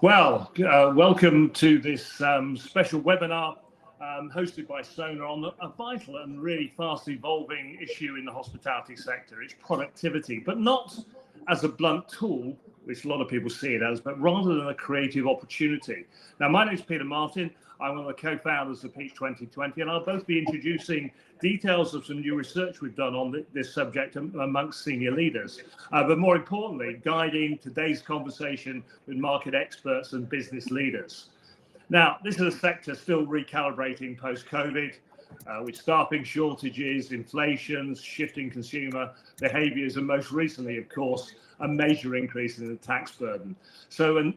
Well, welcome to this special webinar hosted by Sona on a vital and really fast evolving issue in the hospitality sector. It's productivity, but not as a blunt tool, which a lot of people see it as, but rather than a creative opportunity. Now, my name is Peter Martin. I'm one of the co-founders of Peach 2020, and I'll both be introducing details of some new research we've done on this subject amongst senior leaders, but more importantly, guiding today's conversation with market experts and business leaders. Now, this is a sector still recalibrating post-COVID, with staffing shortages, inflation, shifting consumer behaviours, and most recently, of course, a major increase in the tax burden. So,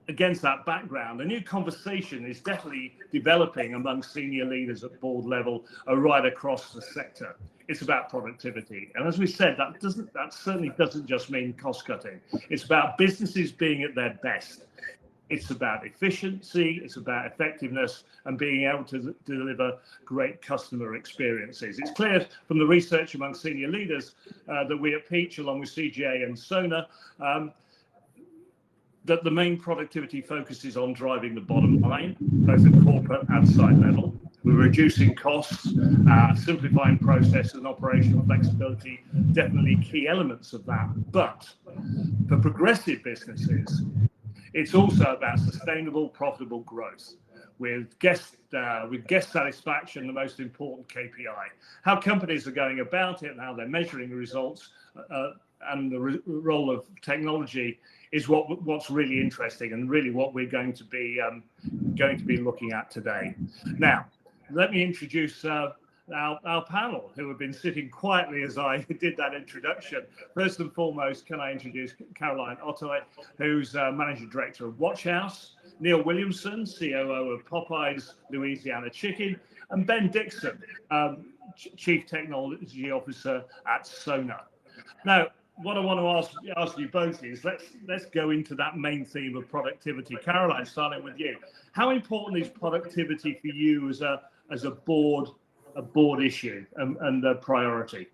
against that background, a new conversation is definitely developing among senior leaders at board level right across the sector. It's about productivity. And as we said, that certainly doesn't just mean cost cutting. It's about businesses being at their best. It's about efficiency, it's about effectiveness, and being able to deliver great customer experiences. It's clear from the research among senior leaders that we at Peach, along with CGA and Sona, that the main productivity focus is on driving the bottom line, both at corporate and site level. We're reducing costs, simplifying process and operational flexibility, definitely key elements of that. But for progressive businesses, it's also about sustainable, profitable growth with guest satisfaction, the most important KPI. How companies are going about it and how they're measuring the results and the role of technology is what's really interesting and really what we're going to be looking at today. Now, let me introduce our panel, who have been sitting quietly as I did that introduction. First and foremost, can I introduce Caroline Ottaway, who's Managing Director of Watch House, Neil Williamson, COO of Popeyes Louisiana Chicken, and Ben Dixon, Chief Technology Officer at Sona. Now, what I want to ask you both is let's go into that main theme of productivity. Caroline, starting with you, how important is productivity for you as a board issue and a priority?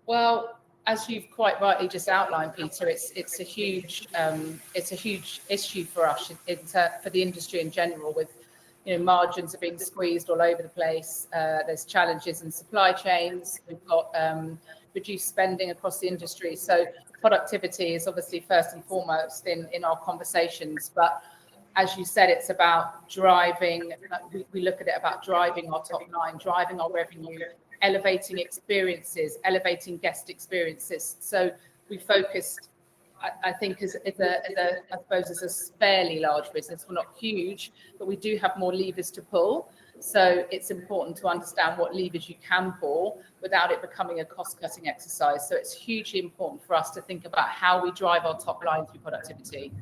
Well, as you've quite rightly just outlined, Peter, it's a huge issue for us, for the industry in general. With margins are being squeezed all over the place. There's challenges in supply chains. We've got reduced spending across the industry. So productivity is obviously first and foremost in our conversations. But as you said, it's about driving, we look at it about driving our top line, driving our revenue, elevating experiences, elevating guest experiences. So we focused, I think, as a fairly large business. We're not huge, but we do have more levers to pull. So it's important to understand what levers you can pull without it becoming a cost-cutting exercise. So it's hugely important for us to think about how we drive our top line through productivity.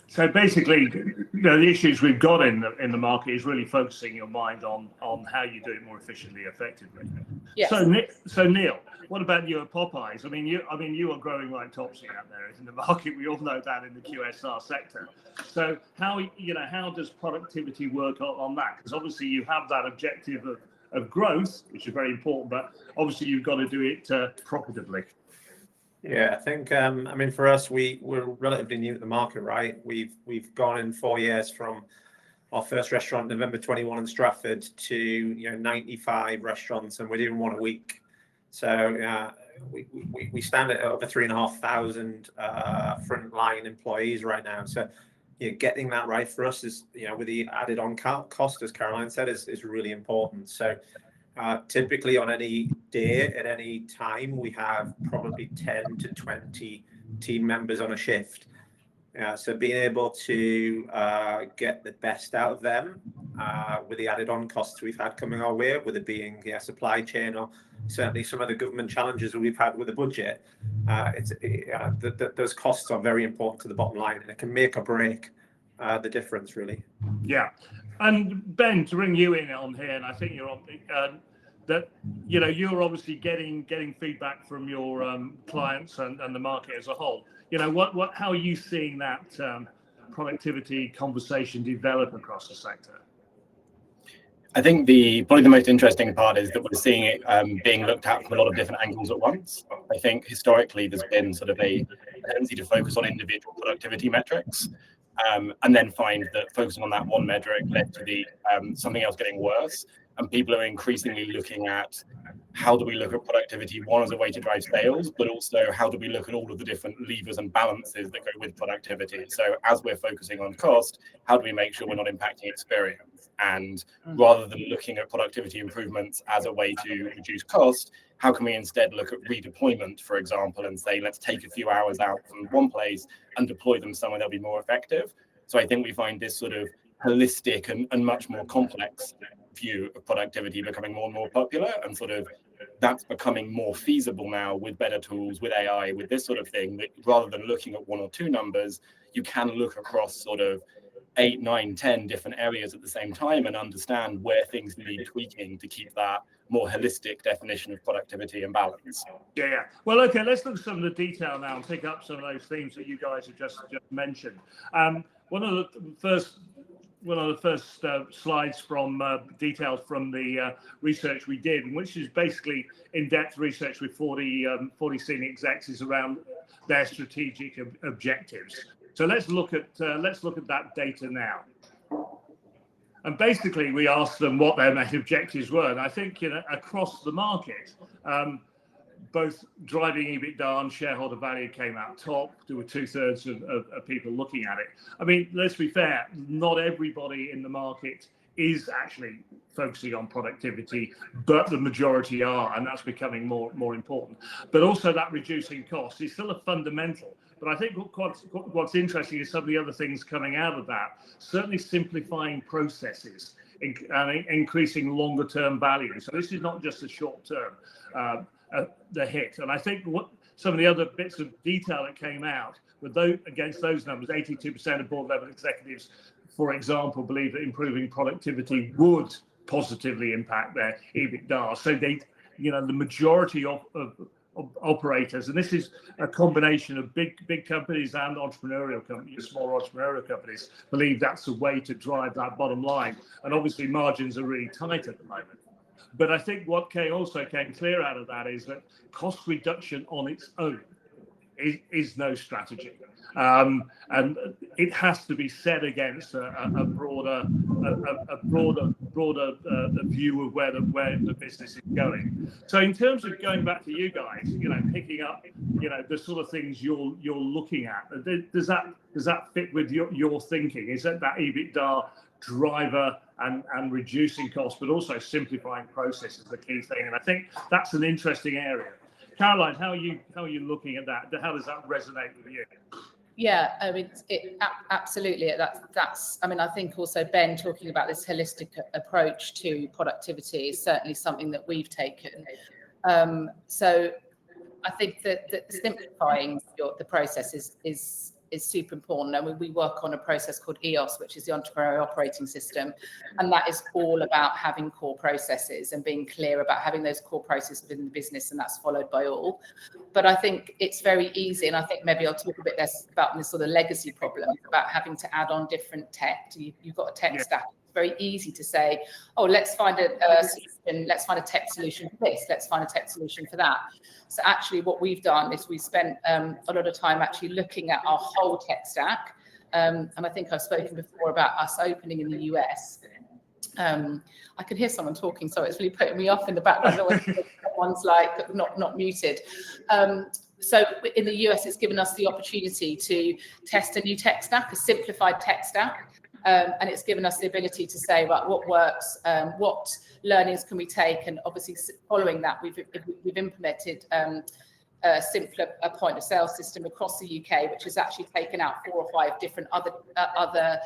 So basically, the issues we've got in the market is really focusing your mind on how you do it more efficiently, effectively. Yes. So Neil, what about you at Popeyes? I mean, you are growing like topsy out there in the market. We all know that in the QSR sector. So how does productivity work on that? Because obviously you have that objective of growth, which is very important, but obviously you've got to do it profitably. Yeah, I think for us, we're relatively new to the market, right? We've gone in 4 years from our first restaurant, November 21 in Stratford, to 95 restaurants, and we're doing one a week. So we stand at over 3,500 frontline employees right now. So getting that right for us is, with the added on cost, as Caroline said, is really important. So typically on any day at any time, we have probably 10 to 20 team members on a shift. So being able to get the best out of them with the added on costs we've had coming our way, whether it being supply chain or certainly some of the government challenges that we've had with the budget, those costs are very important to the bottom line, and it can make or break the difference, really. Yeah. And Ben, to bring you in on here, and I think you're on that, you're obviously getting feedback from your clients and the market as a whole. How are you seeing that productivity conversation develop across the sector? I think probably the most interesting part is that we're seeing it being looked at from a lot of different angles at once. I think historically there's been sort of a tendency to focus on individual productivity metrics, and then find that focusing on that one metric led to the something else getting worse. And people are increasingly looking at how do we look at productivity, one, as a way to drive sales, but also how do we look at all of the different levers and balances that go with productivity. So as we're focusing on cost, how do we make sure we're not impacting experience? And rather than looking at productivity improvements as a way to reduce cost, how can we instead look at redeployment, for example, and say, let's take a few hours out from one place and deploy them somewhere that'll be more effective. So I think we find this sort of holistic and much more complex view of productivity becoming more and more popular, and sort of that's becoming more feasible now with better tools, with AI, with this sort of thing, that rather than looking at one or two numbers, you can look across sort of 8, 9, 10 different areas at the same time and understand where things need tweaking to keep that more holistic definition of productivity and balance. Yeah. Well, okay, let's look at some of the detail now and pick up some of those themes that you guys have just mentioned. One of the first slides from details from the research we did, which is basically in-depth research with 40 senior execs, is around their strategic objectives. So let's look at that data now. And basically, we asked them what their main objectives were. And I think, across the market, both driving EBITDA and shareholder value came out top. There were 2/3 of people looking at it. I mean, let's be fair, not everybody in the market is actually focusing on productivity, but the majority are, and that's becoming more important. But also that reducing costs is still a fundamental. But I think what's interesting is some of the other things coming out of that, certainly simplifying processes and increasing longer term value. So this is not just a short term, the hit. And I think what some of the other bits of detail that came out with against those numbers, 82% of board level executives, for example, believe that improving productivity would positively impact their EBITDA. So the majority of operators, and this is a combination of big companies and entrepreneurial companies, small entrepreneurial companies, believe that's the way to drive that bottom line. And obviously margins are really tight at the moment. But I think what also came clear out of that is that cost reduction on its own is no strategy. And it has to be set against a broader view of where the business is going. So in terms of going back to you guys, picking up, the sort of things you're looking at, does that fit with your thinking? Is that EBITDA driver and reducing costs, but also simplifying processes, the key thing? And I think that's an interesting area. Caroline, how are you looking at that? How does that resonate with you? Yeah, I mean, absolutely. That's. I mean, I think also Ben talking about this holistic approach to productivity is certainly something that we've taken. So I think that simplifying the process is super important. And we work on a process called EOS, which is the Entrepreneurial Operating System. And that is all about having core processes and being clear about having those core processes within the business, and that's followed by all. But I think it's very easy, and I think maybe I'll talk a bit less about this sort of legacy problem, about having to add on different tech. You've got a tech stack. It's very easy to say, oh, let's find a solution, let's find a tech solution for this, let's find a tech solution for that. So actually what we've done is we've spent a lot of time actually looking at our whole tech stack. And I think I've spoken before about us opening in the US. I can hear someone talking, so it's really putting me off in the background. One's like not muted. So in the US, it's given us the opportunity to test a new tech stack, a simplified tech stack. And it's given us the ability to say, right, what works, what learnings can we take? And obviously following that, we've implemented a simpler point of sale system across the UK, which has actually taken out 4 or 5 different other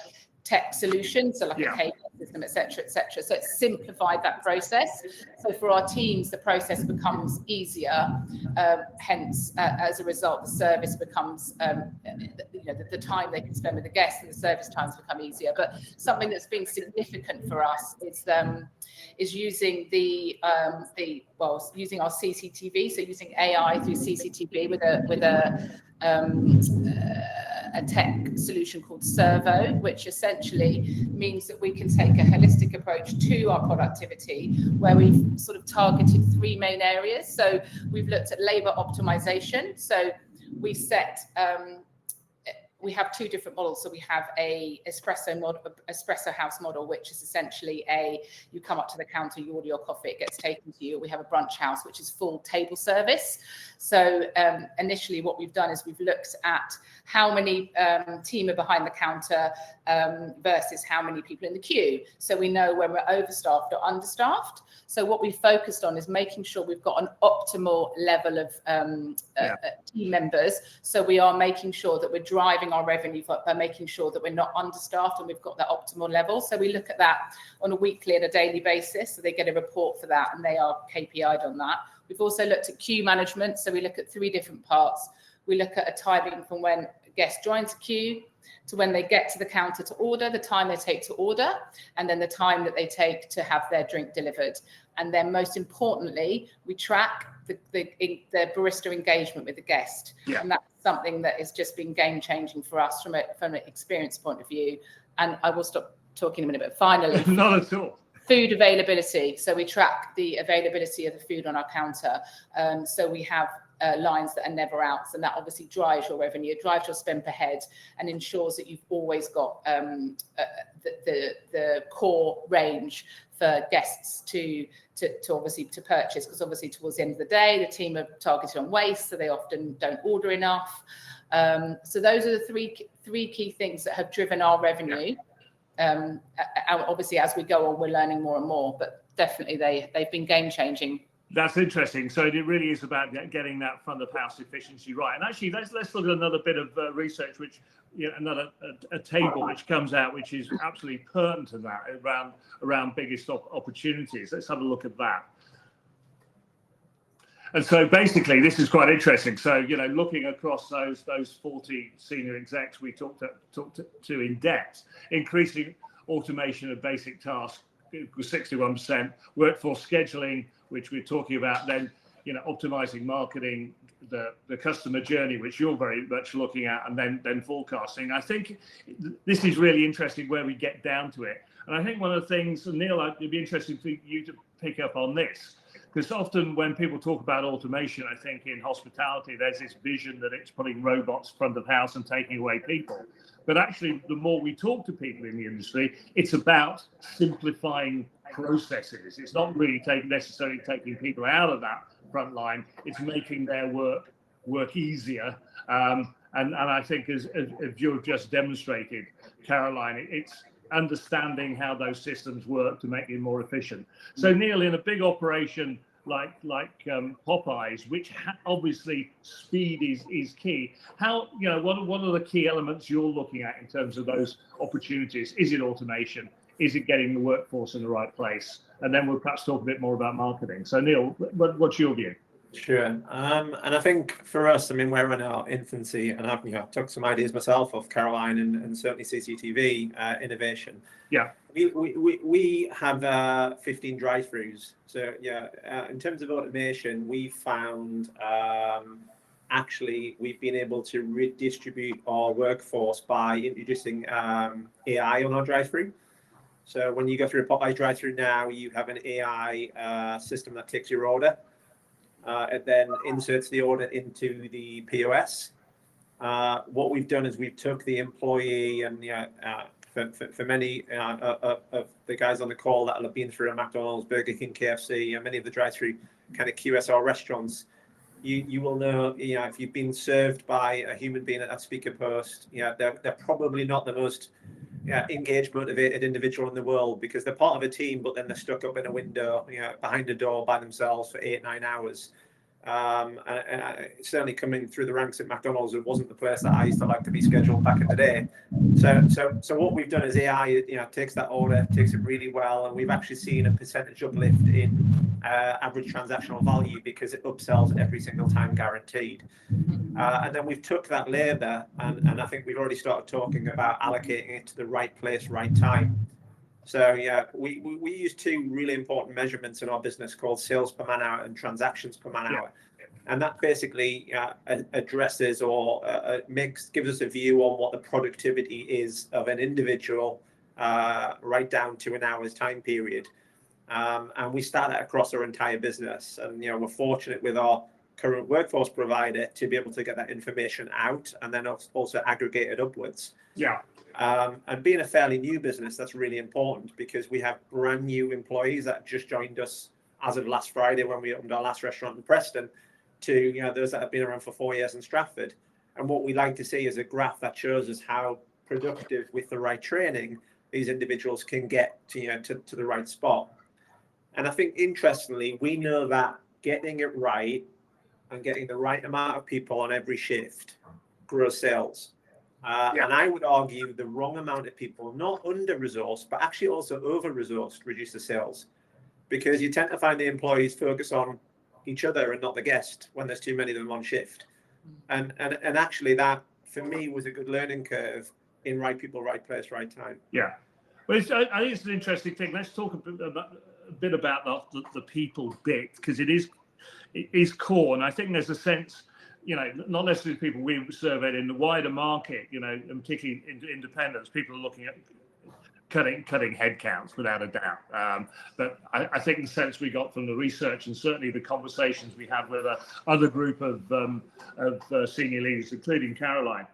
tech solutions, so like a payment system, et cetera. So it's simplified that process. So for our teams, the process becomes easier. Hence, as a result, the service becomes, the time they can spend with the guests and the service times become easier. But something that's been significant for us is using using our CCTV, so using AI through CCTV with a tech solution called Servo, which essentially means that we can take a holistic approach to our productivity, where we've sort of targeted 3 main areas. So we've looked at labor optimization. So we've we have two different models. So we have a espresso house model, which is essentially you come up to the counter, you order your coffee, it gets taken to you. We have a brunch house, which is full table service. So initially what we've done is we've looked at how many team are behind the counter versus how many people in the queue. So we know when we're overstaffed or understaffed. So what we focused on is making sure we've got an optimal level of team members. So we are making sure that we're driving our revenue by making sure that we're not understaffed and we've got that optimal level. So we look at that on a weekly and a daily basis. So they get a report for that and they are KPI'd on that. We've also looked at queue management. So we look at 3 different parts. We look at a timing from when a guest joins a queue to when they get to the counter to order, the time they take to order, and then the time that they take to have their drink delivered. And then most importantly, we track the barista engagement with the guest. Yeah. And that's something that has just been game changing for us from an experience point of view. And I will stop talking in a minute, but finally. Not at all. Food availability. So we track the availability of the food on our counter. So we have lines that are never out, and that obviously drives your revenue, drives your spend per head, and ensures that you've always got the core range for guests to obviously to purchase, because obviously towards the end of the day the team are targeted on waste, so they often don't order enough. So those are the three key things that have driven our revenue. Obviously, as we go on, we're learning more and more, but definitely they've been game changing. That's interesting. So it really is about getting that front of house efficiency right. And actually, let's look at another bit of research, which a table which comes out, which is absolutely pertinent to that around biggest opportunities. Let's have a look at that. And so basically, this is quite interesting. So looking across those 40 senior execs we talked to in depth, increasing automation of basic tasks was 61%, workforce scheduling, which we're talking about, then optimizing marketing, the customer journey, which you're very much looking at, and then forecasting. I think this is really interesting where we get down to it. And I think one of the things, and Neil, it'd be interesting for you to pick up on this, because often when people talk about automation, I think in hospitality, there's this vision that it's putting robots front of house and taking away people. But actually, the more we talk to people in the industry, it's about simplifying processes. It's not really necessarily taking people out of that front line. It's making their work easier. And I think as you've just demonstrated, Caroline, it's understanding how those systems work to make it more efficient. So Neil, in a big operation like Popeyes, which obviously speed is key. How what are the key elements you're looking at in terms of those opportunities? Is it automation? Is it getting the workforce in the right place? And then we'll perhaps talk a bit more about marketing. So Neil, what's your view? Sure. And I think for us, we're in our infancy, and I've took some ideas myself of Caroline and certainly CCTV innovation. Yeah. We have 15 drive-throughs. So in terms of automation, we found actually we've been able to redistribute our workforce by introducing AI on our drive-through. So when you go through a Popeyes drive-through now, you have an AI system that takes your order. It then inserts the order into the POS. What we've done is we've took the employee, and for many of the guys on the call that will have been through a McDonald's, Burger King, KFC, and many of the drive-through kind of QSR restaurants, you will know, if you've been served by a human being at that speaker post, they're probably not the most engaged, motivated individual in the world, because they're part of a team, but then they're stuck up in a window, behind a door by themselves for 8-9 hours. And certainly coming through the ranks at McDonald's, it wasn't the place that I used to like to be scheduled back in the day. So what we've done is AI, takes that order, takes it really well, and we've actually seen a percentage uplift in average transactional value because it upsells every single time, guaranteed. And then we've took that labour, and I think we've already started talking about allocating it to the right place, right time. So we use 2 really important measurements in our business called sales per man hour and transactions per man hour, and that basically addresses or gives us a view on what the productivity is of an individual, right down to an hour's time period, and we start that across our entire business. And we're fortunate with our current workforce provider to be able to get that information out and then also aggregate it upwards. Yeah. And being a fairly new business, that's really important because we have brand new employees that just joined us as of last Friday when we opened our last restaurant in Preston, to those that have been around for 4 years in Stratford. And what we like to see is a graph that shows us how productive, with the right training, these individuals can get to the right spot. And I think, interestingly, we know that getting it right and getting the right amount of people on every shift grows sales. And I would argue the wrong amount of people, not under-resourced, but actually also over-resourced, reduces sales. Because you tend to find the employees focus on each other and not the guest when there's too many of them on shift. And actually that, for me, was a good learning curve in right people, right place, right time. Yeah. Well, I think it's an interesting thing. Let's talk a bit about the people bit, because it is core. And I think there's a sense, not necessarily people we surveyed in the wider market, and particularly independents, people are looking at cutting headcounts without a doubt. But I think the sense we got from the research and certainly the conversations we had with other group of senior leaders, including Caroline,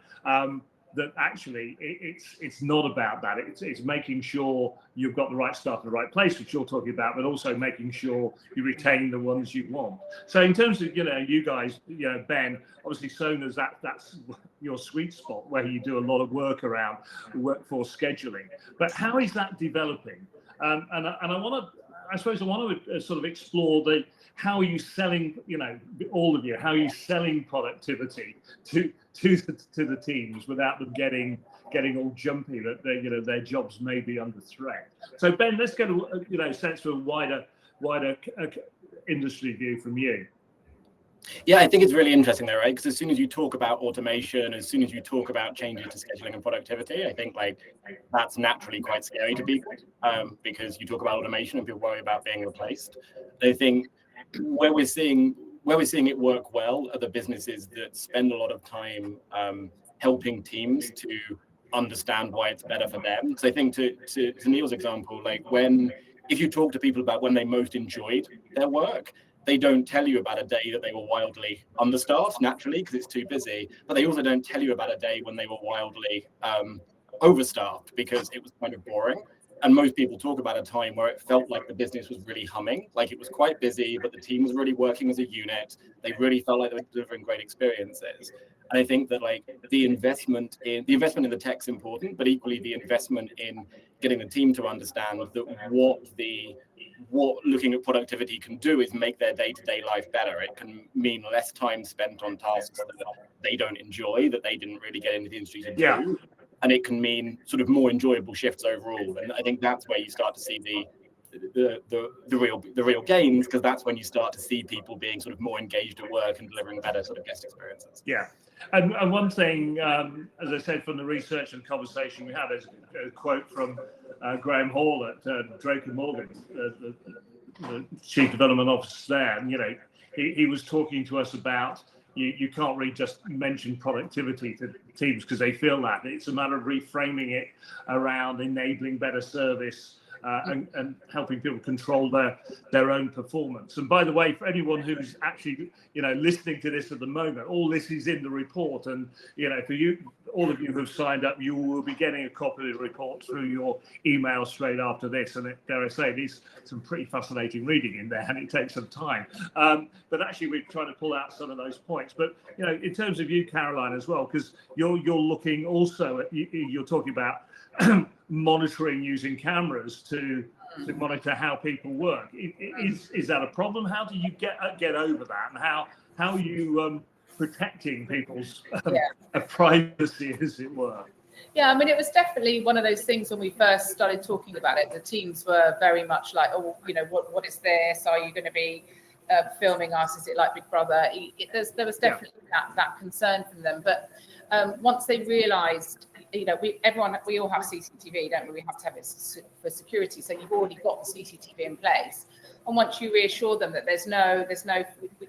that actually it's not about that. It's making sure you've got the right staff in the right place, which you're talking about, but also making sure you retain the ones you want. So in terms of you guys, Ben, obviously Sona's that's your sweet spot where you do a lot of work around workforce scheduling. But how is that developing? And I suppose I want to sort of explore how are you selling, all of you, how are you selling productivity to the teams without them getting all jumpy that their jobs may be under threat. So Ben, let's get a sense of a wider industry view from you. Yeah, I think it's really interesting there, right? Because as soon as you talk about automation, as soon as you talk about changes to scheduling and productivity, I think that's naturally quite scary to people, because you talk about automation and people worry about being replaced. I think where we're seeing it work well are the businesses that spend a lot of time helping teams to understand why it's better for them. So I think to Neil's example, if you talk to people about when they most enjoyed their work, they don't tell you about a day that they were wildly understaffed, naturally, because it's too busy. But they also don't tell you about a day when they were wildly overstaffed because it was kind of boring. And most people talk about a time where it felt like the business was really humming, like it was quite busy, but the team was really working as a unit. They really felt like they were delivering great experiences. And I think that the investment in the tech's important, but equally the investment in getting the team to understand that what looking at productivity can do is make their day-to-day life better. It can mean less time spent on tasks that they don't enjoy, that they didn't really get into the industry to do. And it can mean sort of more enjoyable shifts overall. And I think that's where you start to see the real gains, because that's when you start to see people being sort of more engaged at work and delivering better sort of guest experiences. Yeah. And one thing, as I said, from the research and conversation we had, is a quote from Graham Hall at Drake & Morgan, the Chief Development Officer there. And, he was talking to us about you can't really just mention productivity to teams because they feel that. It's a matter of reframing it around enabling better service and helping people control their own performance. And by the way, for anyone who's actually listening to this at the moment, all this is in the report. And for you, all of you who have signed up, you will be getting a copy of the report through your email straight after this. And dare I say, there's some pretty fascinating reading in there, and it takes some time. But actually, we're trying to pull out some of those points. But in terms of you, Caroline, as well, because you're looking also at you're talking about monitoring using cameras to monitor how people work. Is that a problem? How do you get over that, and how are you protecting people's privacy, as it were? Yeah, I mean, it was definitely one of those things when we first started talking about it. The teams were very much like, oh, what is this? Are you going to be filming us? Is it like Big Brother? There was definitely that concern from them. But once they realised we all have CCTV, don't we? We have to have it for security. So you've already got the CCTV in place. And once you reassure them that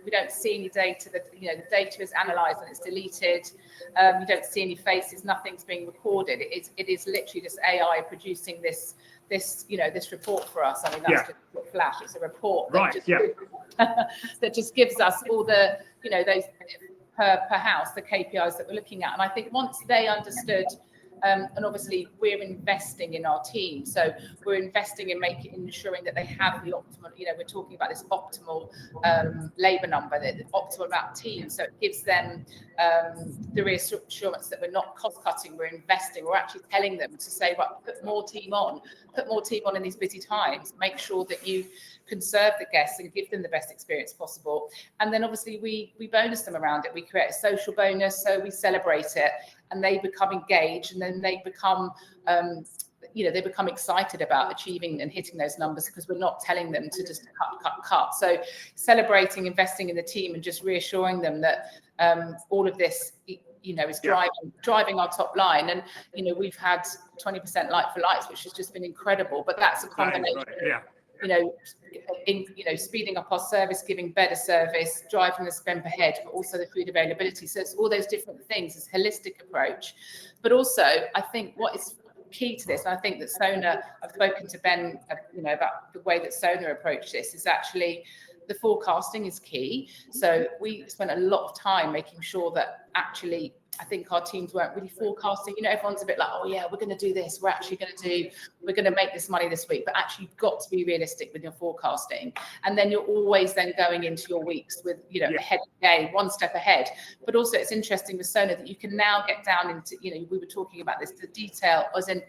we don't see any data, that the data is analysed and it's deleted. You don't see any faces, nothing's being recorded. It is literally just AI producing this report for us. I mean, that's just a flash. It's a report that just gives us all the those per house, the KPIs that we're looking at. And I think once they understood. And obviously, we're investing in our team. So we're investing in ensuring that they have the optimal, we're talking about this optimal labour number, the optimal amount of team. So it gives them the reassurance that we're not cost cutting, we're investing. We're actually telling them to say, well, put more team on in these busy times. Make sure that you can serve the guests and give them the best experience possible. And then obviously we bonus them around it. We create a social bonus, so we celebrate it. And they become engaged, and then they become, they become excited about achieving and hitting those numbers, because we're not telling them to just cut. So celebrating, investing in the team, and just reassuring them that all of this, is driving our top line. And we've had 20% like-for-likes, which has just been incredible. But that's a combination. Speeding up our service, giving better service, driving the spend per head, but also the food availability. So it's all those different things. It's a holistic approach. But also, I think what is key to this, and I think that Sona, I've spoken to Ben, about the way that Sona approached this, is actually the forecasting is key. So we spent a lot of time making sure that actually, I think our teams weren't really forecasting. Everyone's a bit like, oh yeah, we're going to do this. We're going to make this money this week. But actually, you've got to be realistic with your forecasting. And then you're always then going into your weeks with, ahead of the game, one step ahead. But also, it's interesting with Sona that you can now get down into, we were talking about this, the detail, as in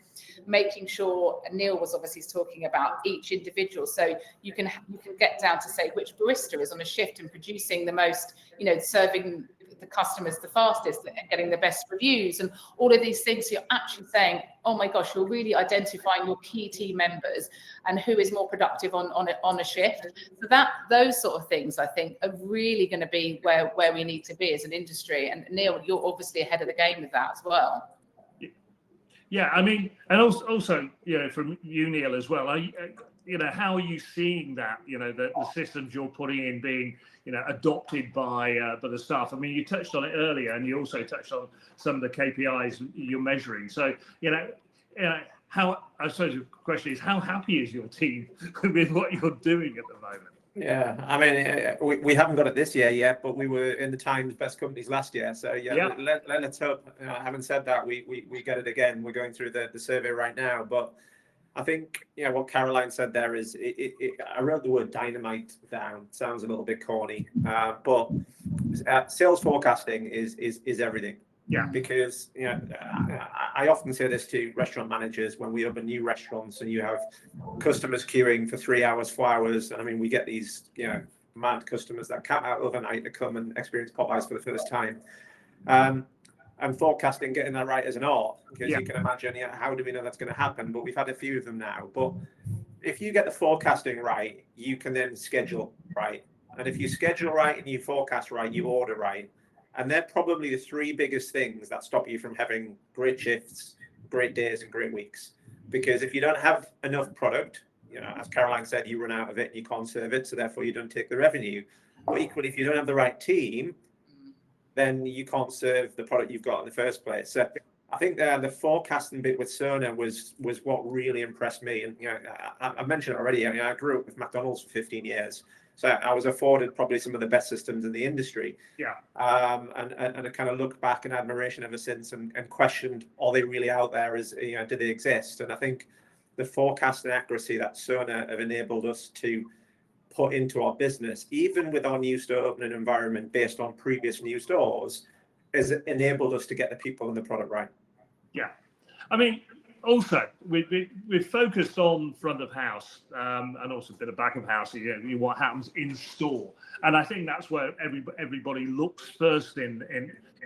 making sure, and Neil was obviously talking about each individual. So you can get down to say which barista is on a shift and producing the most, serving the customers the fastest and getting the best reviews, and all of these things. So you're actually saying, oh my gosh, you're really identifying your key team members and who is more productive on a shift. So those sort of things, I think, are really going to be where we need to be as an industry. And Neil, you're obviously ahead of the game with that as well. Yeah, I mean, and also from you, Neil, as well. How are you seeing that? The systems you're putting in being, adopted by the staff. I mean, you touched on it earlier, and you also touched on some of the KPIs you're measuring. So, how, I suppose the question is, how happy is your team with what you're doing at the moment? Yeah, I mean, we haven't got it this year yet, but we were in the Times Best Companies last year. So let's hope. Having said that, we get it again. We're going through the survey right now, but I think what Caroline said there is, I wrote the word dynamite down. Sounds a little bit corny, but sales forecasting is everything. Yeah. Because I often say this to restaurant managers when we open new restaurants and you have customers queuing for 3 hours, 4 hours. I mean, we get these mad customers that camp out overnight to come and experience Popeyes for the first time. And forecasting, getting that right is an art, because you can imagine, how do we know that's going to happen? But we've had a few of them now. But if you get the forecasting right, you can then schedule right. And if you schedule right and you forecast right, you order right. And they're probably the three biggest things that stop you from having great shifts, great days, and great weeks. Because if you don't have enough product, as Caroline said, you run out of it and you can't serve it, so therefore you don't take the revenue. But equally, if you don't have the right team, then you can't serve the product you've got in the first place. So I think the forecasting bit with Sona was what really impressed me. And I mentioned it already. I grew up with McDonald's for 15 years, so I was afforded probably some of the best systems in the industry. Yeah. And I kind of looked back in admiration ever since, and questioned, are they really out there? Do they exist? And I think the forecasting accuracy that Sona have enabled us to put into our business, even with our new store opening environment based on previous new stores, has enabled us to get the people and the product right. Yeah, I mean, also we've focused on front of house and also a bit of back of house. What happens in store, and I think that's where everybody looks first in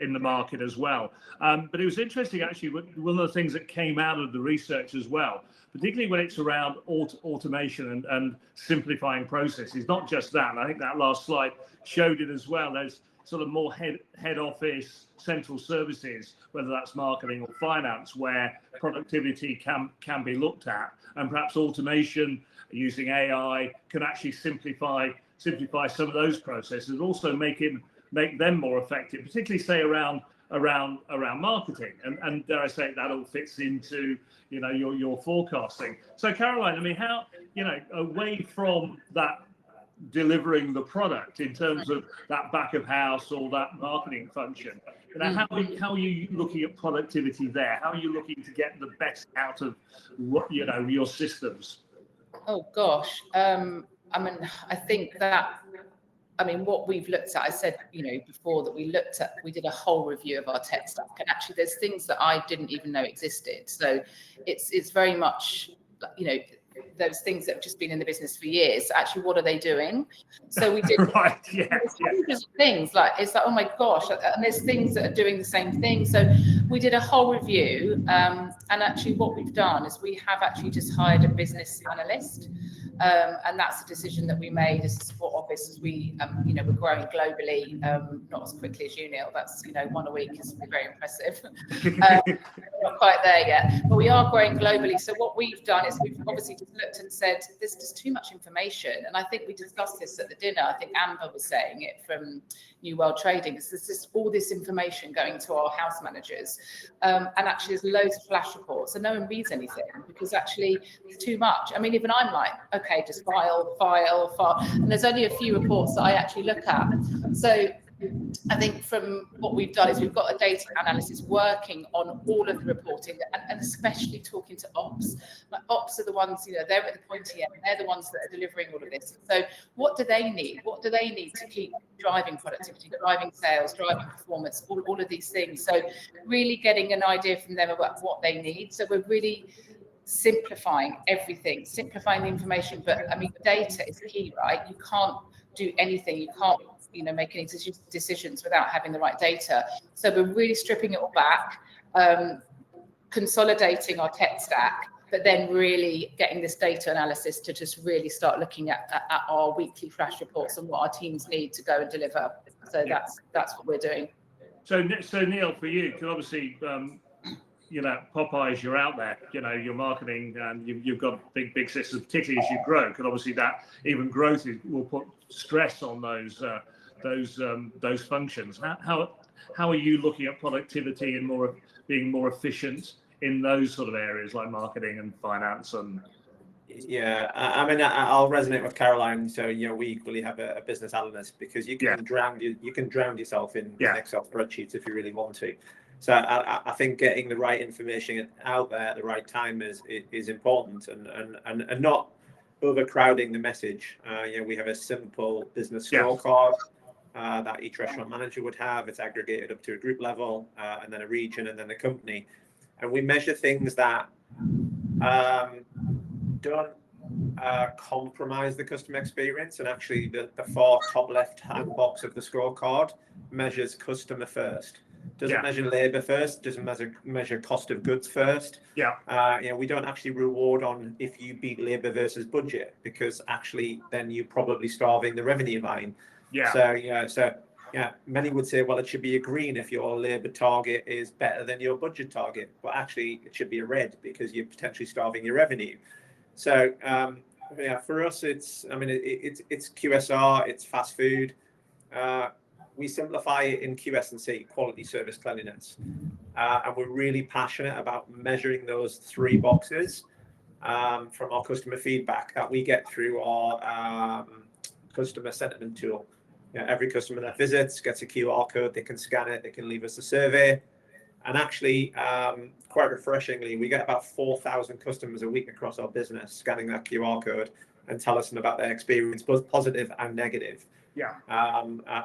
the market as well. But it was interesting, actually. One of the things that came out of the research as well, particularly when it's around automation and simplifying processes. Not just that, and I think that last slide showed it as well. There's sort of more head office central services, whether that's marketing or finance, where productivity can be looked at, and perhaps automation using AI can actually simplify some of those processes, also make them more effective, particularly say around marketing, and dare I say that all fits into your forecasting. So Caroline, I mean, how, away from that delivering the product in terms of that back of house or that marketing function, how are you looking at productivity there? How are you looking to get the best out of your systems? Oh gosh, I mean, I think that, what we've looked at, I said, before that we did a whole review of our tech stack, and actually there's things that I didn't even know existed. So it's very much, those things that have just been in the business for years. Actually, what are they doing? So we did right, yeah. things like, it's like, oh my gosh, and there's things that are doing the same thing. So we did a whole review, and actually what we've done is we have actually just hired a business analyst. And that's a decision that we made as a support office, as we're growing globally, not as quickly as you, Neil. That's, one a week is very impressive. Not quite there yet, but we are growing globally. So what we've done is we've obviously just looked and said, there's just too much information. And I think we discussed this at the dinner. I think Amber was saying it from New World Trading. There's just all this information going to our house managers. And actually there's loads of flash reports and no one reads anything because actually it's too much. I mean, even I'm like, okay, just file. And there's only a few reports that I actually look at. So I think from what we've done is we've got a data analysis working on all of the reporting and especially talking to ops. Like ops are the ones, they're at the pointy end. They're the ones that are delivering all of this. So what do they need? What do they need to keep driving productivity, driving sales, driving performance, all of these things? So really getting an idea from them about what they need. So we're really simplifying everything, simplifying the information. But data is key, right? You can't do anything. You can't make any decisions without having the right data. So we're really stripping it all back, consolidating our tech stack, but then really getting this data analysis to just really start looking at our weekly flash reports and what our teams need to go and deliver. So that's what we're doing. So Neil, for you, because obviously, Popeyes, you're out there, you're marketing, and you've got big systems, particularly as you grow, because obviously that even growth will put stress on those functions. How are you looking at productivity and being more efficient in those sort of areas like marketing and finance? And yeah, I'll resonate with Caroline. So we equally have a business analyst, because you can drown yourself in Excel spreadsheets if you really want to. So I think getting the right information out there at the right time is important, and not overcrowding the message. We have a simple business scorecard that each restaurant manager would have. It's aggregated up to a group level, and then a region, and then the company. And we measure things that don't compromise the customer experience. And actually the far top left-hand box of the scorecard measures customer first. Doesn't measure labor first, doesn't measure cost of goods first. We don't actually reward on if you beat labor versus budget, because actually then you're probably starving the revenue line. So many would say, well, it should be a green if your labor target is better than your budget target, but actually it should be a red because you're potentially starving your revenue. So for us, it's QSR, it's fast food. We simplify it in QS&C, quality, service, cleanliness, and we're really passionate about measuring those three boxes from our customer feedback that we get through our customer sentiment tool. Every customer that visits gets a QR code. They can scan it. They can leave us a survey. And actually, quite refreshingly, we get about 4,000 customers a week across our business scanning that QR code and tell us about their experience, both positive and negative.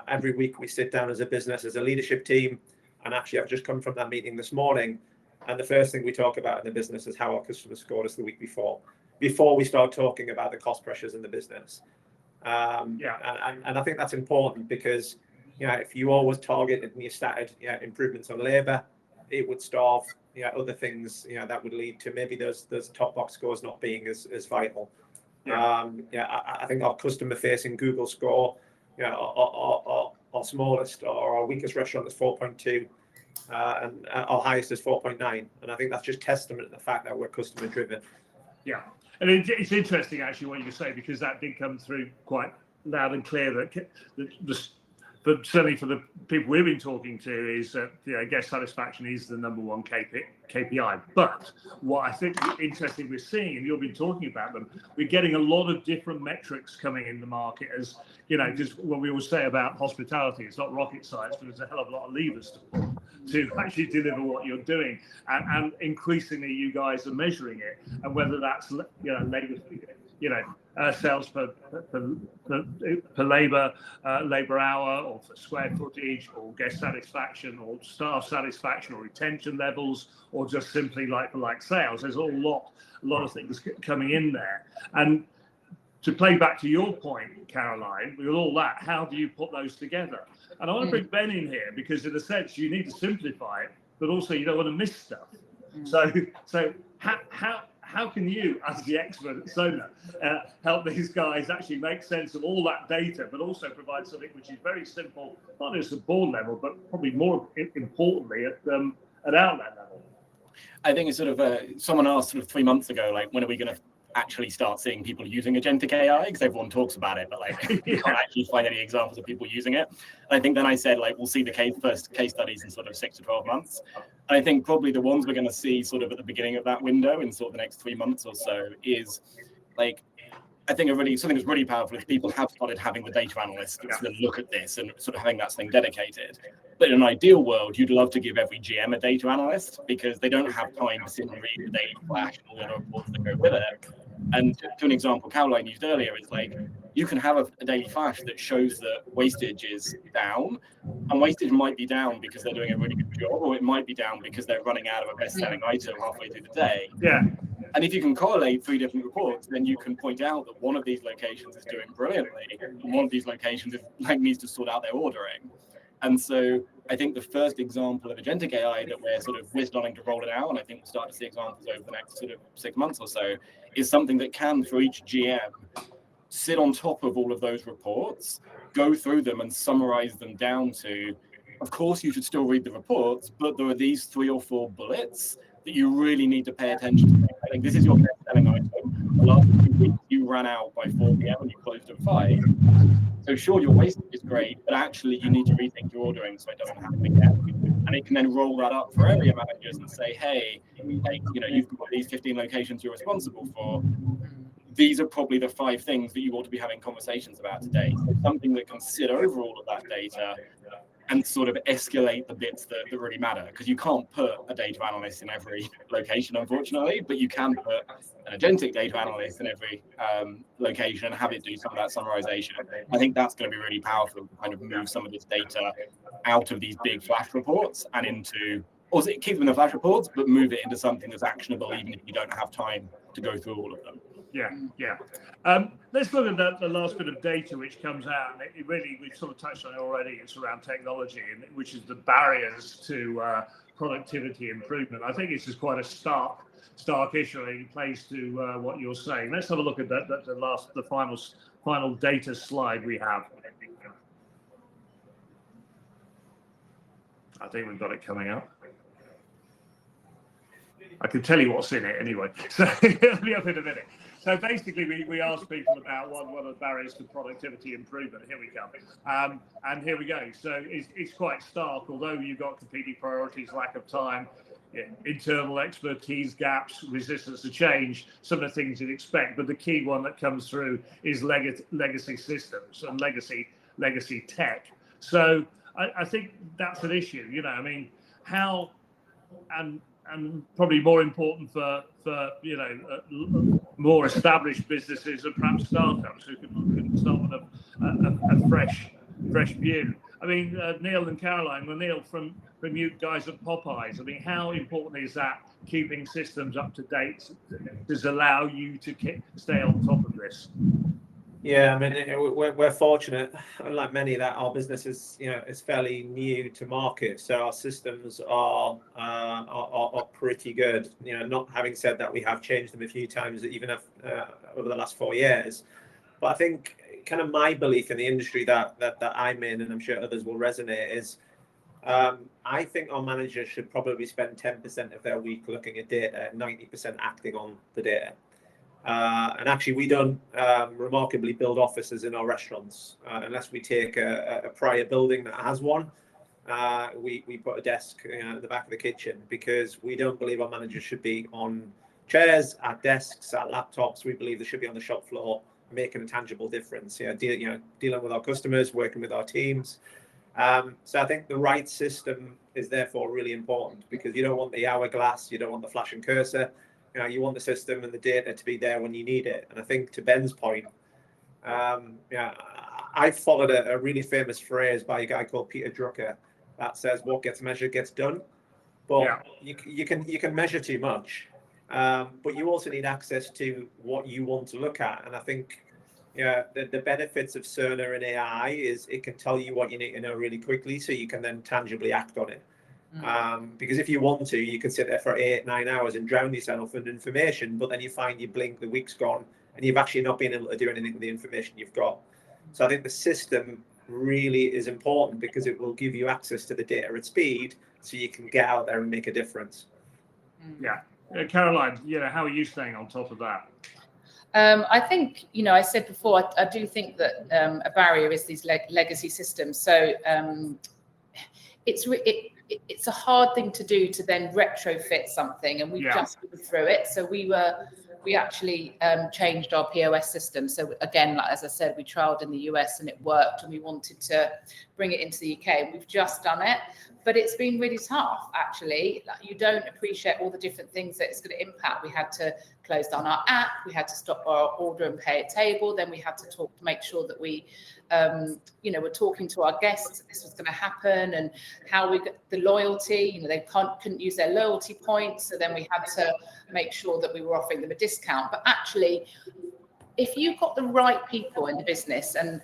Every week we sit down as a business, as a leadership team, and actually I've just come from that meeting this morning, and the first thing we talk about in the business is how our customers scored us the week before we start talking about the cost pressures in the business. And I think that's important, because if you always target and you started improvements on labor, it would starve other things that would lead to maybe those top box scores not being as vital. I think our customer facing Google score, our smallest or our weakest restaurant is 4.2, and our highest is 4.9. And I think that's just testament to the fact that we're customer driven. Yeah, and it's interesting actually what you say, because that did come through quite loud and clear that but certainly for the people we've been talking to is that guest satisfaction is the number one KPI. But what I think interesting we're seeing, and you've been talking about them, we're getting a lot of different metrics coming in the market, as because what we always say about hospitality, it's not rocket science, but there's a hell of a lot of levers to pull to actually deliver what you're doing, and increasingly you guys are measuring it, and whether that's sales per labor hour, or for square footage, or guest satisfaction, or staff satisfaction, or retention levels, or just simply like sales. There's a lot of things coming in there. And to play back to your point, Caroline, with all that, how do you put those together? And I want to bring Ben in here, because in a sense you need to simplify it, but also you don't want to miss stuff. So how can you, as the expert at Sona, help these guys actually make sense of all that data, but also provide something which is very simple, not just at board level, but probably more importantly at outlet level? I think it's sort of someone asked sort of 3 months ago, like, when are we going to actually start seeing people using agentic AI? Because everyone talks about it, but like you can't actually find any examples of people using it. And I think then I said, like, we'll see the first case studies in sort of 6 to 12 months. And I think probably the ones we're going to see sort of at the beginning of that window in sort of the next 3 months or so is, like, I think something that's really powerful is people have started having the data analysts sort of look at this and sort of having that thing dedicated. But in an ideal world, you'd love to give every GM a data analyst, because they don't have time to sit and read the daily flash and all the other reports that go with it. And to an example Caroline used earlier, is like, you can have a daily flash that shows that wastage is down, and wastage might be down because they're doing a really good job, or it might be down because they're running out of a best-selling item halfway through the day. Yeah. And if you can correlate 3 different reports, then you can point out that one of these locations is doing brilliantly, and one of these locations needs to sort out their ordering. And so I think the first example of agentic AI that we're starting to roll it out, and I think we'll start to see examples over the next sort of 6 months or so, is something that can, for each GM, sit on top of all of those reports, go through them and summarize them down to, of course, you should still read the reports, but there are these 3 or 4 bullets that you really need to pay attention to. I think this is your best-selling item. The last 2 weeks, you ran out by 4 p.m. and you closed at 5. So sure, your wastage is great, but actually you need to rethink your ordering so it doesn't happen again. And it can then roll that up for area managers and say, hey, like, you've got these 15 locations you're responsible for. These are probably the 5 things that you ought to be having conversations about today. So something that can sit over all of that data and sort of escalate the bits that really matter, because you can't put a data analyst in every location, unfortunately, but you can put an agentic data analyst in every location and have it do some of that summarization. I think that's going to be really powerful to kind of move some of this data out of these big flash reports and into, or keep them in the flash reports, but move it into something that's actionable, even if you don't have time to go through all of them. Yeah. Let's look at the last bit of data which comes out, and it really, we've sort of touched on it already. It's around technology, and which is the barriers to productivity improvement. I think it's just quite a stark issue, and it plays to what you're saying. Let's have a look at the final data slide we have. I think we've got it coming up. I can tell you what's in it anyway. So it'll be up in a minute. So basically, we asked people about what are the barriers to productivity improvement. Here we go. And here we go. So it's quite stark. Although you've got competing priorities, lack of time, internal expertise gaps, resistance to change, some of the things you'd expect. But the key one that comes through is legacy systems and legacy tech. So I think that's an issue. I mean, how and probably more important for more established businesses and perhaps startups who can start with a fresh view. I mean, Neil and Caroline, Neil, from you guys at Popeyes, I mean, how important is that, keeping systems up to date, does allow you to stay on top of this? Yeah, I mean, we're fortunate, unlike many, that our business is fairly new to market, so our systems are pretty good. Not having said that, we have changed them a few times, even over the last 4 years. But I think kind of my belief in the industry that I'm in, and I'm sure others will resonate, is I think our managers should probably spend 10% of their week looking at data, 90% acting on the data. And actually, we don't remarkably build offices in our restaurants unless we take a prior building that has one. We put a desk at the back of the kitchen, because we don't believe our managers should be on chairs, at desks, at laptops. We believe they should be on the shop floor, making a tangible difference. Dealing with our customers, working with our teams. So I think the right system is therefore really important, because you don't want the hourglass, you don't want the flashing cursor. You want the system and the data to be there when you need it. And I think, to Ben's point, I followed a really famous phrase by a guy called Peter Drucker that says, "What gets measured gets done." But you can measure too much, but you also need access to what you want to look at. And I think the benefits of Cerner and AI is it can tell you what you need to know really quickly, so you can then tangibly act on it. Because if you want to, you can sit there for 8-9 hours and drown yourself in information, but then you find you blink, the week's gone, and you've actually not been able to do anything with the information you've got. So I think the system really is important, because it will give you access to the data at speed, so you can get out there and make a difference. Yeah. Caroline, how are you staying on top of that? I think, I said before, I do think that a barrier is these legacy systems. So it's a hard thing to do, to then retrofit something, and we've just been through it. So we actually changed our POS system. So again, as I said, we trialed in the US and it worked, and we wanted to bring it into the UK, and we've just done it. But it's been really tough, actually. You don't appreciate all the different things that it's going to impact. We had to close down our app, we had to stop our order and pay at table, then we had to talk to make sure that we we're talking to our guests that this was going to happen, and how we got the loyalty. They couldn't use their loyalty points, so then we had to make sure that we were offering them a discount. But actually, if you've got the right people in the business, and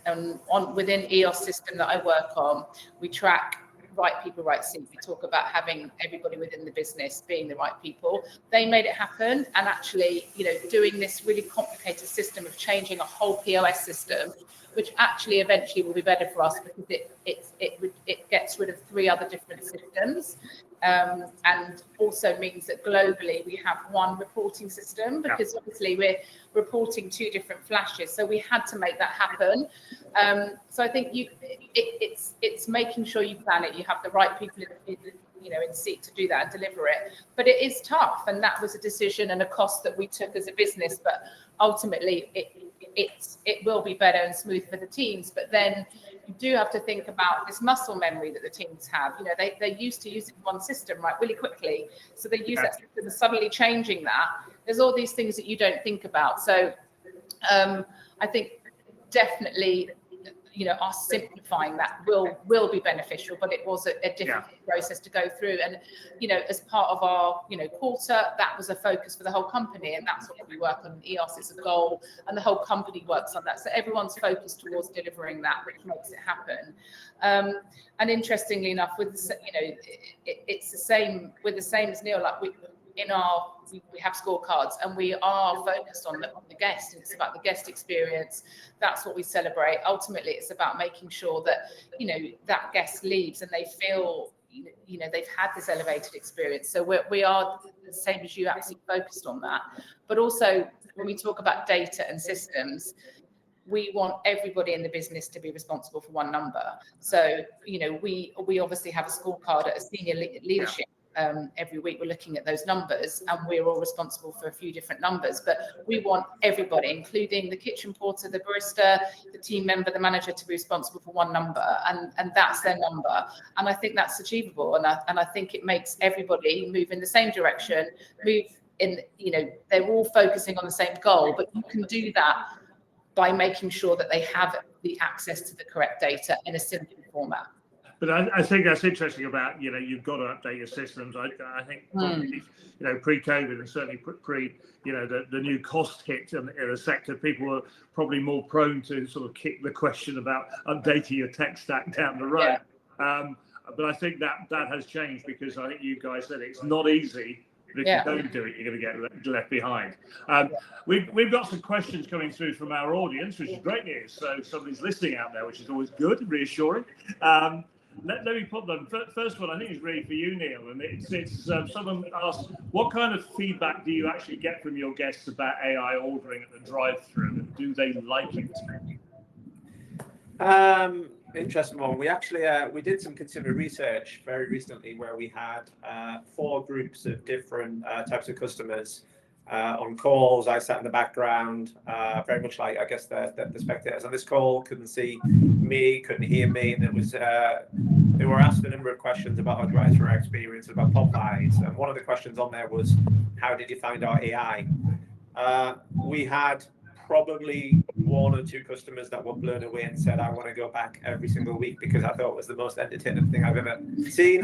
within EOS system that I work on, we track right people, right seat. We talk about having everybody within the business being the right people. They made it happen, and actually, doing this really complicated system of changing a whole POS system, which actually eventually will be better for us, because it gets rid of 3 other different systems, and also means that globally we have one reporting system, because obviously we're reporting 2 different flashes. So we had to make that happen. So I think it's making sure you plan it, you have the right people in seat to do that and deliver it. But it is tough, and that was a decision and a cost that we took as a business. But ultimately, it will be better and smooth for the teams. But then you do have to think about this muscle memory that the teams have. They're used to using one system really quickly, so they use that system, and suddenly changing that, there's all these things that you don't think about. So I think definitely us simplifying that will be beneficial, but it was a difficult process to go through. And as part of our quarter, that was a focus for the whole company, and that's what we work on. EOS is a goal, and the whole company works on that. So everyone's focused towards delivering that, which makes it happen. And interestingly enough, with it's the same as Neil. Like we have scorecards, and we are focused on the guest, and it's about the guest experience. That's what we celebrate. Ultimately, it's about making sure that that guest leaves and they feel they've had this elevated experience. So we are the same as you, absolutely focused on that. But also, when we talk about data and systems, we want everybody in the business to be responsible for one number. So we obviously have a scorecard at a senior leadership. Every week we're looking at those numbers, and we're all responsible for a few different numbers, but we want everybody, including the kitchen porter, the barista, the team member, the manager, to be responsible for one number, and that's their number. And I think that's achievable, and I think it makes everybody move in the same direction, they're all focusing on the same goal. But you can do that by making sure that they have the access to the correct data in a simple format. But I think that's interesting about, you've got to update your systems. I think probably, pre-COVID, and certainly pre, the new cost hit in the sector, people were probably more prone to sort of kick the question about updating your tech stack down the road. But I think that has changed, because I think you guys said it's not easy, But if Yeah. you don't do it, you're going to get left behind. We've got some questions coming through from our audience, which is great news. So somebody's listening out there, which is always good and reassuring. Let me put them. First one, I think, is really for you, Neil. And it's someone asked, what kind of feedback do you actually get from your guests about AI ordering at the drive-through, and do they like it? Interesting one. We actually we did some consumer research very recently where we had 4 groups of different types of customers on calls. I sat in the background, very much like, I guess, the spectators on this call couldn't see me, couldn't hear me, and it was they were asked a number of questions about our drive-through experience, about Popeyes, and one of the questions on there was, how did you find our AI? We had probably 1 or 2 customers that were blown away and said, I want to go back every single week because I thought it was the most entertaining thing I've ever seen.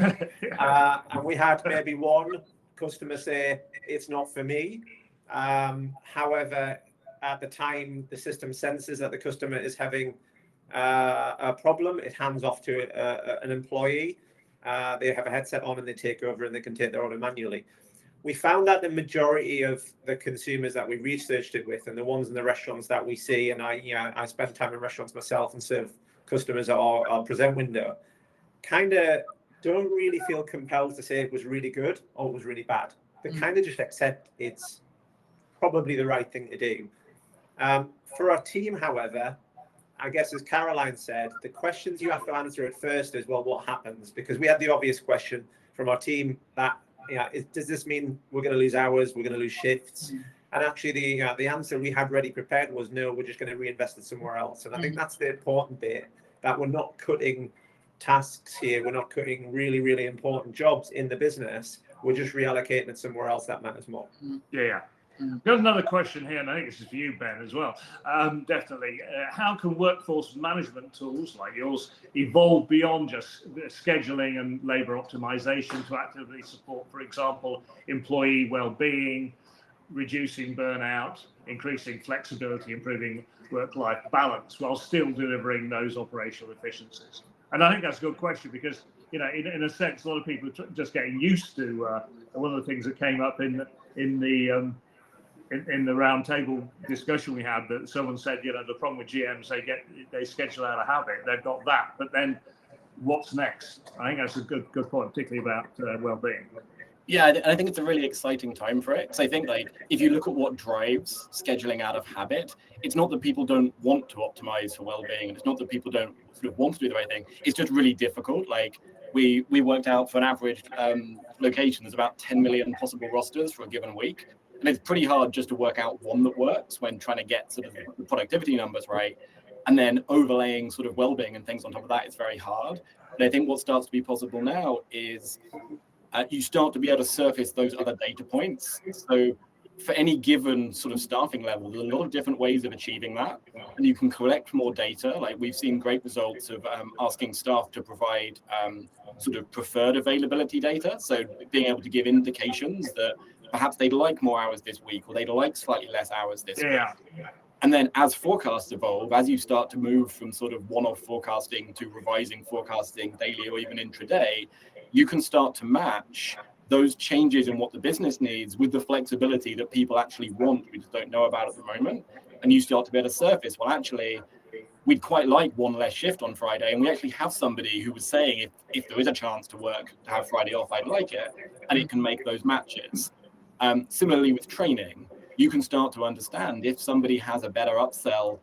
And we had maybe 1 customer say, it's not for me. However, at the time, the system senses that the customer is having a problem. It hands off to an employee. They have a headset on and they take over and they can take their order manually. We found that the majority of the consumers that we researched it with, and the ones in the restaurants that we see, and I spend time in restaurants myself and serve customers at our present window, kind of don't really feel compelled to say it was really good or it was really bad. They kind of just accept it's probably the right thing to do. For our team, however, I guess as Caroline said, the questions you have to answer at first is, well, what happens? Because we had the obvious question from our team that, does this mean we're going to lose hours, we're going to lose shifts? And actually the answer we had ready prepared was, no, we're just going to reinvest it somewhere else. And I think that's the important bit, that we're not cutting tasks here, we're not cutting really, really important jobs in the business, we're just reallocating it somewhere else that matters more. Yeah. There's another question here, and I think this is for you, Ben, as well. Definitely. How can workforce management tools like yours evolve beyond just scheduling and labor optimization to actively support, for example, employee well-being, reducing burnout, increasing flexibility, improving work-life balance, while still delivering those operational efficiencies? And I think that's a good question because, in a sense, a lot of people are just getting used to one of the things that came up in the round table discussion we had, that someone said, the problem with GMs, they schedule out a habit, they've got that, but then what's next? I think that's a good point, particularly about well-being. Yeah, I think it's a really exciting time for it. So I think, if you look at what drives scheduling out of habit, it's not that people don't want to optimize for well-being, and it's not that people don't sort of want to do the right thing. It's just really difficult. We worked out for an average location, there's about 10 million possible rosters for a given week. And it's pretty hard just to work out one that works when trying to get sort of the productivity numbers right. And then overlaying sort of well-being and things on top of that is very hard. But I think what starts to be possible now is you start to be able to surface those other data points. So for any given sort of staffing level, there's a lot of different ways of achieving that. And you can collect more data. We've seen great results of asking staff to provide sort of preferred availability data. So being able to give indications that perhaps they'd like more hours this week, or they'd like slightly less hours this week. And then as forecasts evolve, as you start to move from sort of one-off forecasting to revising forecasting daily or even intraday, you can start to match those changes in what the business needs with the flexibility that people actually want, we just don't know about at the moment. And you start to be able to surface, well, actually, we'd quite like 1 less shift on Friday. And we actually have somebody who was saying, if there is a chance to have Friday off, I'd like it. And it can make those matches. Similarly with training, you can start to understand if somebody has a better upsell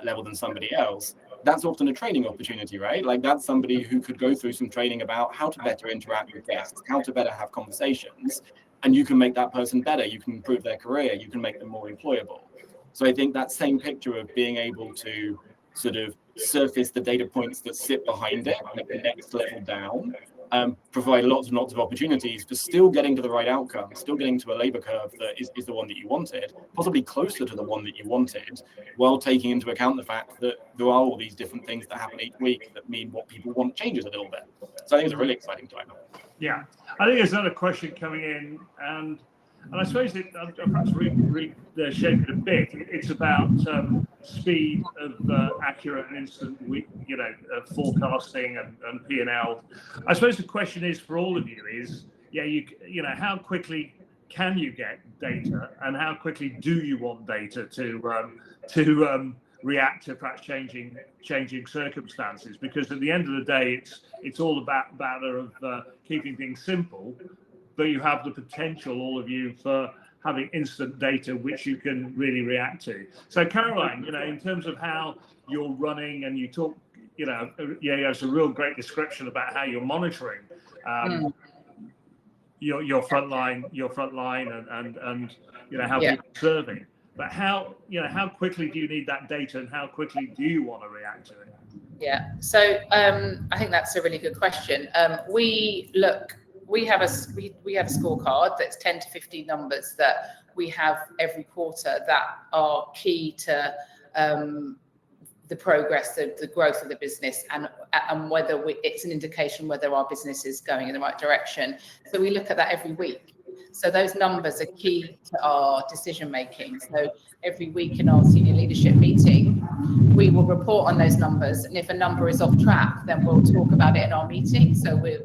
level than somebody else, that's often a training opportunity, right? That's somebody who could go through some training about how to better interact with guests, how to better have conversations, and you can make that person better. You can improve their career. You can make them more employable. So I think that same picture of being able to sort of surface the data points that sit behind it and at the next level down, provide lots and lots of opportunities for still getting to the right outcome, still getting to a labor curve that is the one that you wanted, possibly closer to the one that you wanted, while taking into account the fact that there are all these different things that happen each week that mean what people want changes a little bit. So I think it's a really exciting time. Yeah, I think there's another question coming in, and I suppose it perhaps shape it a bit. It's about speed of accurate and instant, forecasting and P&L. I suppose the question is for all of you is, how quickly can you get data, and how quickly do you want data to react to perhaps changing circumstances? Because at the end of the day, it's all about matter of keeping things simple, but you have the potential, all of you, for having instant data which you can really react to. So Caroline, in terms of how you're running, and you talk, it's a real great description about how you're monitoring your frontline and how people are serving. But how quickly do you need that data, and how quickly do you want to react to it? Yeah, so I think that's a really good question. We have a scorecard that's 10 to 15 numbers that we have every quarter that are key to the progress, the growth of the business, and whether it's an indication whether our business is going in the right direction. So we look at that every week. So those numbers are key to our decision making. So every week in our senior leadership meeting, we will report on those numbers, and if a number is off track, then we'll talk about it in our meeting. So we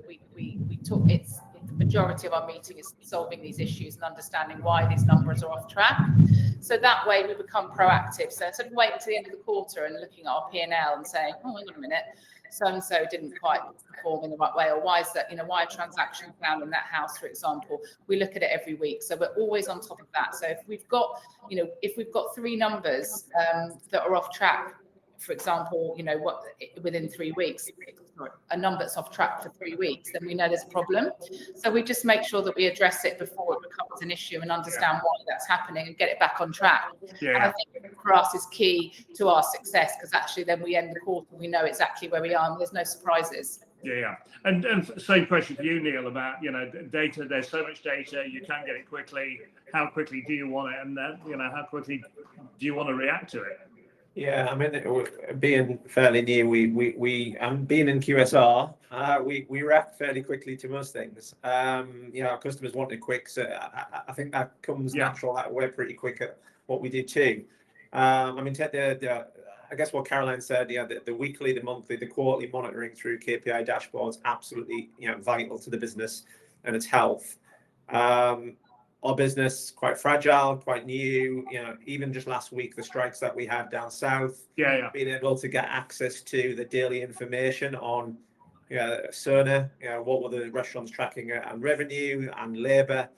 talk. It's the majority of our meeting is solving these issues and understanding why these numbers are off track. So that way we become proactive. So instead of waiting to the end of the quarter and looking at our P&L and saying, oh, hang on a minute, so-and-so didn't quite perform in the right way, or why is that, why a transaction down in that house, for example, we look at it every week. So we're always on top of that. So if we've got 3 numbers that are off track, for example, within 3 weeks, a number that's off track for 3 weeks, then we know there's a problem. So we just make sure that we address it before it becomes an issue and understand why that's happening and get it back on track. Yeah. And I think for us is key to our success, because actually then we end the quarter, we know exactly where we are, and there's no surprises. Yeah. And same question for you, Neil, about data. There's so much data, you can get it quickly. How quickly do you want it, and then how quickly do you want to react to it? Yeah, I mean, being fairly new, we being in QSR, we react fairly quickly to most things. Our customers want it quick, so I think that comes natural. That we're pretty quick at what we do too. I mean, I guess what Caroline said, the weekly, the monthly, the quarterly monitoring through KPI dashboards, absolutely, vital to the business and its health. Our business quite fragile, quite new. Even just last week, the strikes that we had down south. Being able to get access to the daily information on Cerner, what were the restaurants tracking and revenue and labour,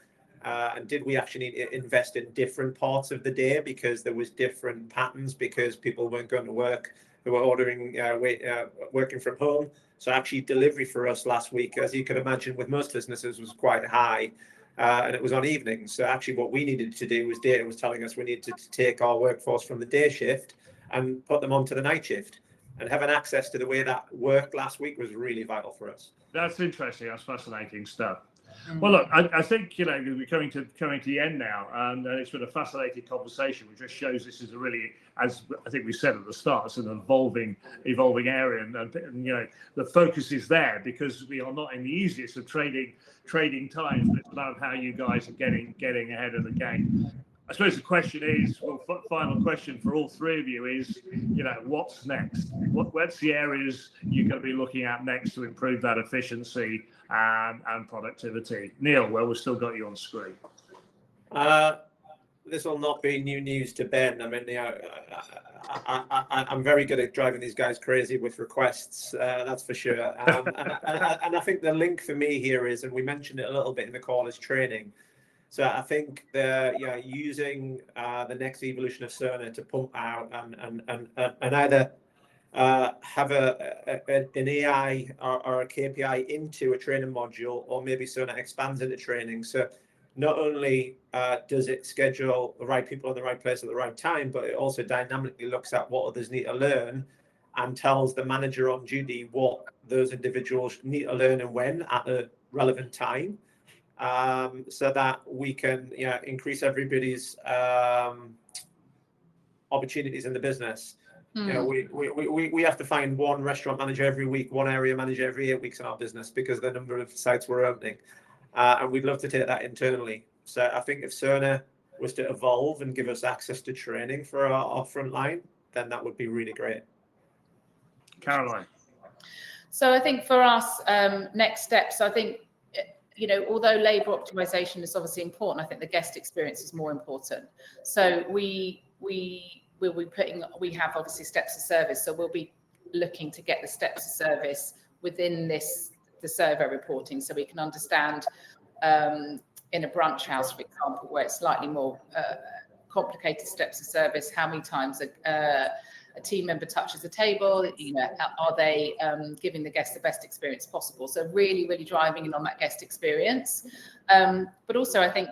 and did we actually need to invest in different parts of the day because there was different patterns, because people weren't going to work, they were ordering, working from home. So actually delivery for us last week, as you can imagine with most businesses, was quite high. And it was on evenings. So actually what we needed to do was data was telling us we needed to take our workforce from the day shift and put them onto the night shift. And having access to the way that worked last week was really vital for us. That's interesting. That's fascinating stuff. Well, look, I think we're coming to the end now, and it's been a fascinating conversation, which just shows this is a really, as I think we said at the start, it's an evolving area, and the focus is there because we are not in the easiest of trading times, but it's about how you guys are getting ahead of the game. I suppose the question is, final question for all three of you is, what's next? What's the areas you're going to be looking at next to improve that efficiency and productivity? Neil, well, we've still got you on screen. This will not be new news to Ben. I mean, I'm very good at driving these guys crazy with requests, that's for sure. And I think the link for me here is, and we mentioned it a little bit in the call, is training. So I think using the next evolution of Cerner to pump out and either have an AI or a KPI into a training module, or maybe Cerner expands into training. So not only does it schedule the right people in the right place at the right time, but it also dynamically looks at what others need to learn and tells the manager on duty what those individuals need to learn and when at a relevant time. So that we can increase everybody's opportunities in the business. We have to find one restaurant manager every week, one area manager every 8 weeks in our business because the number of sites we're opening, and we'd love to take that internally. So I think if Cerner was to evolve and give us access to training for our front line, then that would be really great. Caroline. So I think for us, next steps, I think you know, although labour optimisation is obviously important, I think the guest experience is more important. So we will be we have obviously steps of service, so we'll be looking to get the steps of service within the survey reporting, so we can understand in a brunch house, for example, where it's slightly more complicated steps of service, how many times a team member touches the table, you know, are they giving the guests the best experience possible? So really driving in on that guest experience. But also I think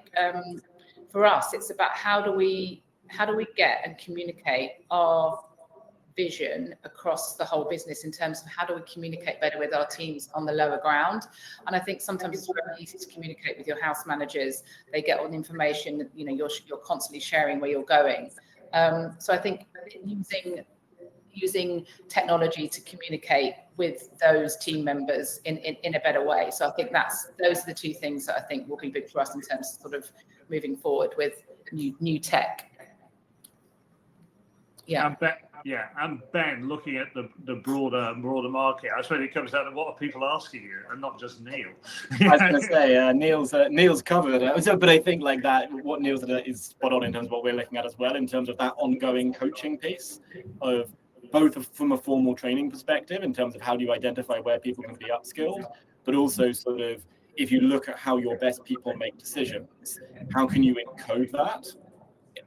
for us, it's about how do we get and communicate our vision across the whole business in terms of how do we communicate better with our teams on the lower ground. And I think sometimes it's very easy to communicate with your house managers. They get all the information, you know, you're constantly sharing where you're going. So I think using technology to communicate with those team members in a better way. So I think those are the two things that I think will be big for us in terms of sort of moving forward with new tech. Yeah. And Ben, looking at the broader market, I suppose it comes down to what are people asking you, and not just Neil. I was going to say Neil's covered it, but I think like that, what Neil's is spot on in terms of what we're looking at as well, in terms of that ongoing coaching piece of both from a formal training perspective, in terms of how do you identify where people can be upskilled, but also sort of if you look at how your best people make decisions, how can you encode that?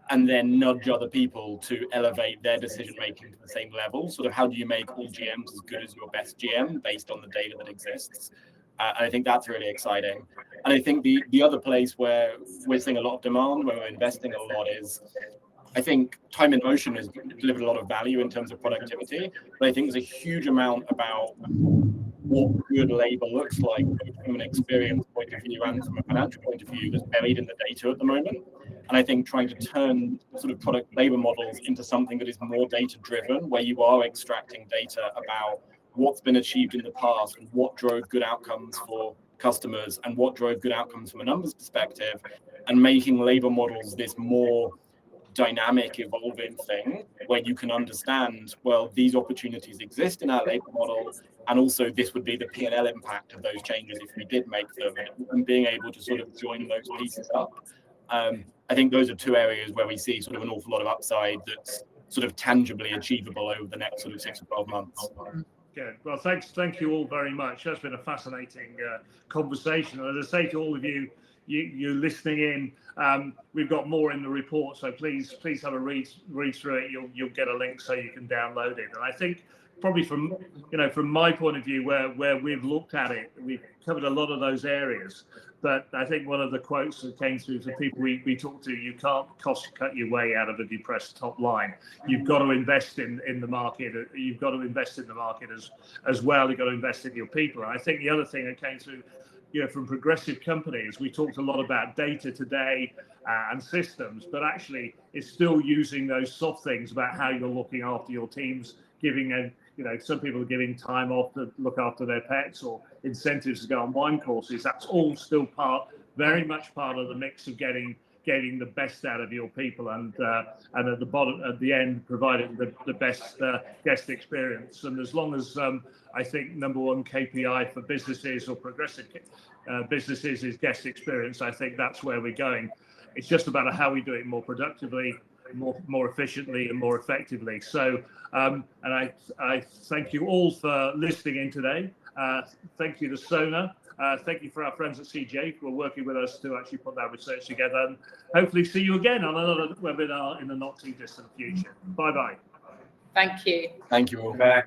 And then nudge other people to elevate their decision making to the same level. Sort of how do you make all GMs as good as your best GM based on the data that exists? And I think that's really exciting. And I think the other place where we're seeing a lot of demand, where we're investing a lot, is I think time in motion has delivered a lot of value in terms of productivity. But I think there's a huge amount about what good labor looks like from an experience point of view and from a financial point of view that's buried in the data at the moment. And I think trying to turn sort of product labor models into something that is more data driven, where you are extracting data about what's been achieved in the past and what drove good outcomes for customers and what drove good outcomes from a numbers perspective, and making labor models this more dynamic, evolving thing where you can understand, well, these opportunities exist in our labor model, and also this would be the P&L impact of those changes if we did make them, and being able to sort of join those pieces up. I think those are two areas where we see sort of an awful lot of upside that's sort of tangibly achievable over the next sort of 6 to 12 months. Good. Well, thank you all very much. That's been a fascinating conversation. And as I say to all of you listening in, we've got more in the report, so please have a read through it. You'll get a link so you can download it. And I think probably from my point of view, where we've looked at it, we've covered a lot of those areas. But I think one of the quotes that came through to people we talked to, you can't cost cut your way out of a depressed top line. You've got to invest in the market. You've got to invest in the market as well. You've got to invest in your people. And I think the other thing that came through, from progressive companies, we talked a lot about data today and systems, but actually it's still using those soft things about how you're looking after your teams, some people are giving time off to look after their pets or incentives to go on wine courses. That's all still very much part of the mix of getting the best out of your people and at the end, providing the best guest experience. And as long as I think number one KPI for businesses or progressive businesses is guest experience, I think that's where we're going. It's just about how we do it more productively, more efficiently and more effectively. So, and I thank you all for listening in today. Thank you to Sona. Thank you for our friends at CJ who are working with us to actually put that research together. And hopefully see you again on another webinar in the not too distant future. Bye-bye. Thank you. Thank you all. Bye.